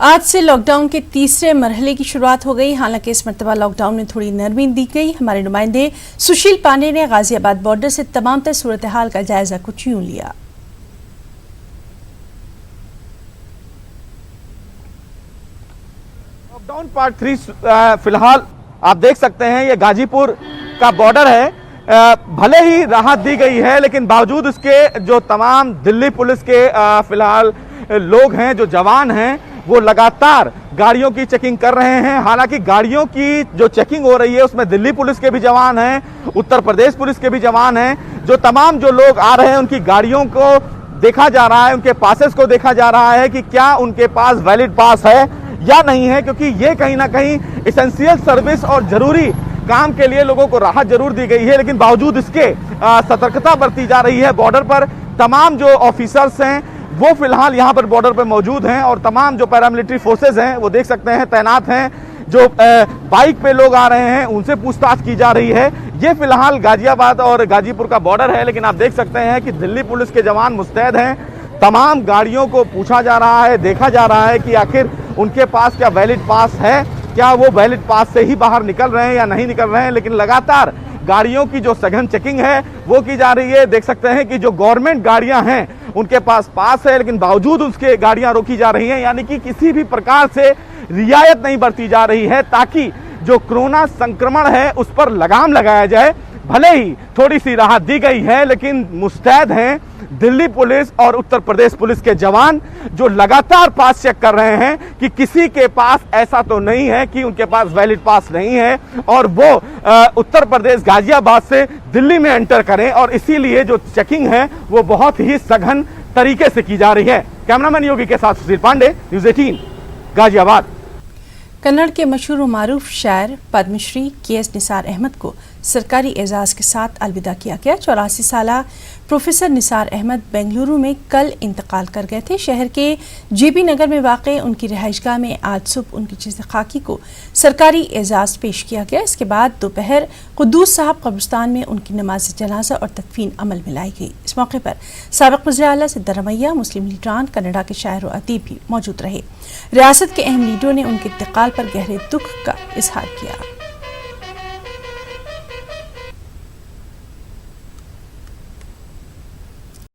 आज से लॉकडाउन के तीसरे मरहले की शुरुआत हो गई। हालांकि इस मरतबा लॉकडाउन में थोड़ी नरमी दी गई। हमारे नुमाइंदे सुशील पांडे ने गाजियाबाद बॉर्डर से तमाम तर सूरत हाल का जायजा कुछ यूं लिया। लॉकडाउन पार्ट 3 फिलहाल आप देख सकते हैं ये गाजीपुर का बॉर्डर है। भले ही राहत दी गई है लेकिन बावजूद इसके जो तमाम दिल्ली पुलिस के फिलहाल लोग हैं, जो जवान हैं, वो लगातार गाड़ियों की चेकिंग कर रहे हैं। हालांकि गाड़ियों की जो चेकिंग हो रही है उसमें दिल्ली पुलिस के भी जवान हैं, उत्तर प्रदेश पुलिस के भी जवान हैं। जो तमाम जो लोग आ रहे हैं उनकी गाड़ियों को देखा जा रहा है, उनके पासेस को देखा जा रहा है कि क्या उनके पास वैलिड पास है या नहीं है, क्योंकि ये कहीं ना कहीं एसेंशियल सर्विस और जरूरी काम के लिए लोगों को राहत जरूर दी गई है। लेकिन बावजूद इसके सतर्कता बरती जा रही है। बॉर्डर पर तमाम जो ऑफिसर्स हैं वो फिलहाल यहाँ पर बॉर्डर पर मौजूद हैं और तमाम जो पैरामिलिट्री फोर्सेज हैं वो देख सकते हैं तैनात हैं। जो बाइक पे लोग आ रहे हैं उनसे पूछताछ की जा रही है। ये फिलहाल गाजियाबाद और गाजीपुर का बॉर्डर है, लेकिन आप देख सकते हैं कि दिल्ली पुलिस के जवान मुस्तैद हैं। तमाम गाड़ियों को पूछा जा रहा है, देखा जा रहा है कि आखिर उनके पास क्या वैलिड पास है, क्या वो वैलिड पास से ही बाहर निकल रहे हैं या नहीं निकल रहे हैं। लेकिन लगातार गाड़ियों की जो सघन चेकिंग है वो की जा रही है। देख सकते हैं कि जो गवर्नमेंट गाड़ियां हैं उनके पास है, लेकिन बावजूद उसके गाड़ियां रोकी जा रही हैं, यानी कि किसी भी प्रकार से रियायत नहीं बरती जा रही है ताकि जो कोरोना संक्रमण है उस पर लगाम लगाया जाए। भले ही थोड़ी सी राहत दी गई है लेकिन मुस्तैद हैं दिल्ली पुलिस और उत्तर प्रदेश पुलिस के जवान, जो लगातार पास चेक कर रहे हैं कि किसी के पास ऐसा तो नहीं है कि उनके पास वैलिड पास नहीं है और वो उत्तर प्रदेश गाजियाबाद से दिल्ली में एंटर करें। और इसीलिए जो चेकिंग है वो बहुत ही सघन तरीके से की जा रही है। कैमरामैन योगी के साथ सुशील पांडे, न्यूज़ 18 गाजियाबाद। कन्नड़ के मशहूर व मारूफ शायर पद्मश्री के.एस. निसार अहमद को सरकारी एजाज़ के साथ अलविदा किया गया। 84 साला प्रोफेसर निसार अहमद बेंगलुरु में कल इंतकाल कर गए थे। शहर के जेबी नगर में वाक़ उनकी रिहाइशगाह में आज सुबह उनकी जिस्म खाकी को सरकारी एजाज़ पेश किया गया। इसके बाद दोपहर कुद्दूस साहब कब्रिस्तान में उनकी नमाज जनाजा और तदफीन अमल में लाई गई। इस मौके पर साबिक़ वज़ीर आला सिद्धारमैया, मुस्लिम लीडरान, कनाडा के शायर व अदीब भी मौजूद रहे। रियासत के अहम लीडरों ने उनके इंतकाल पर गहरे दुख का इजहार किया।